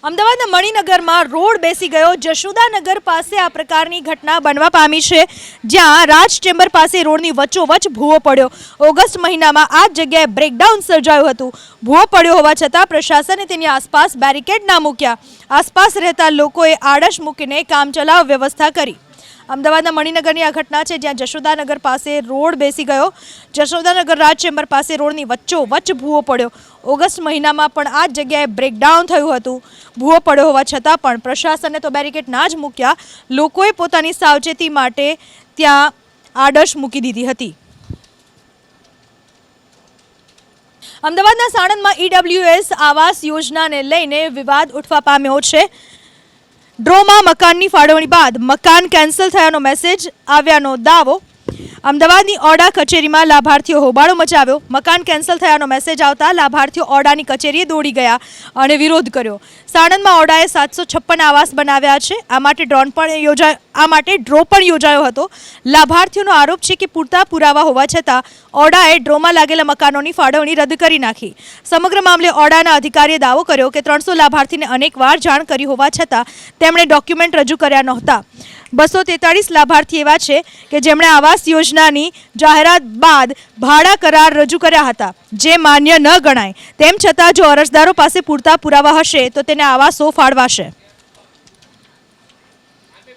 અમદાવાદના મણિનગરમાં રોડ બેસી ગયો। જશોદાનગર પાસે આ પ્રકારની ઘટના બનવા પામી છે, જ્યાં રાજ ચેમ્બર પાસે રોડની વચ્ચોવચ્ચ ભૂવો પડ્યો। ઓગસ્ટ મહિનામાં આ જગ્યાએ બ્રેકડાઉન સર્જાયું હતું। ભૂવો પડ્યો હોવા છતાં પ્રશાસને તેની આસપાસ બેરિકેડ ના મૂક્યા। આસપાસ રહેતા લોકોએ આડશ મૂકીને કામચલાઉ વ્યવસ્થા કરી। અમદાવાદના મણિનગરની આ ઘટના છે, જ્યાં જશોદાનગર પાસે રોડ બેસી ગયો। જશોદાનગર રાજ ચેમ્બર પાસે રોડની વચ્ચોવચ્ચ ભૂવો પડ્યો। ઓગસ્ટ મહિનામાં પણ આ જગ્યાએ બ્રેકડાઉન થયું હતું। ભૂવો પડ્યો હોવા છતાં પણ પ્રશાસને તો બેરિકેડ ના જ મૂક્યા। લોકોએ પોતાની સાવચેતી માટે ત્યાં આડશ મૂકી દીધી હતી। અમદાવાદના સાણંદમાં ઈડબ્લ્યુએસ આવાસ યોજનાને લઈને વિવાદ ઉઠવા પામ્યો છે। ડ્રોમાં મકાનની ફાળવણી બાદ મકાન કેન્સલ થયાનો મેસેજ આવ્યાનો દાવો। અમદાવાદની ઓડા કચેરીમાં લાભાર્થીઓ હોબાળો મચાવ્યો। મકાન કેન્સલ થયાનો મેસેજ આવતા લાભાર્થીઓ ઓડાની કચેરીએ દોડી ગયા અને વિરોધ કર્યો। સાણંદમાં ઓડાએ 756 આવાસ બનાવ્યા છે। આ માટે ડ્રો પણ યોજાયો હતો। લાભાર્થીઓનો આરોપ છે કે પૂરતા પુરાવા હોવા છતાં ઓડાએ ડ્રોમાં લાગેલા મકાનોની ફાળવણી રદ કરી નાખી। સમગ્ર મામલે ઓડાના અધિકારીએ દાવો કર્યો કે 300 લાભાર્થીને અનેકવાર જાણ કરી હોવા છતાં તેમણે ડોક્યુમેન્ટ રજૂ કર્યા નહોતા। 243 લાભાર્થી એવા છે કે જેમણે આવાસ યોજનાની જાહેરાત બાદ ભાડા કરાર રજૂ કર્યા હતા, જે માન્ય ન ગણાય। તેમ છતાં જો અરજદારો પાસે પૂરતા પુરાવા હશે તો તેને આવાસો ફાળવાશે।